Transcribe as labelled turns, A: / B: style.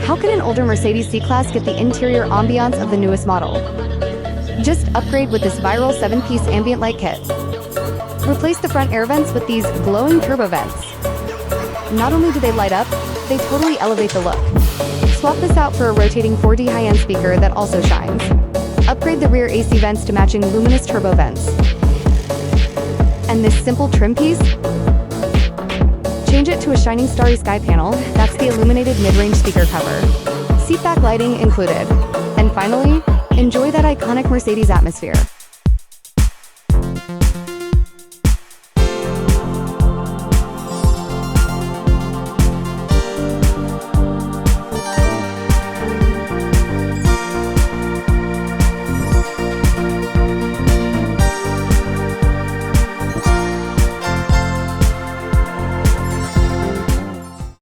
A: How can an older Mercedes C-Class get the interior ambiance of the newest model? Just upgrade with this viral 7-piece ambient light kit. Replace the front air vents with these glowing turbo vents. Not only do they light up, they totally elevate the look. Swap this out for a rotating 4D high-end speaker that also shines. Upgrade the rear AC vents to matching luminous turbo vents. And this simple trim piece? Change it to a shining starry sky panel. That's the illuminated mid-range speaker cover. Seat back lighting included. And finally, enjoy that iconic Mercedes atmosphere.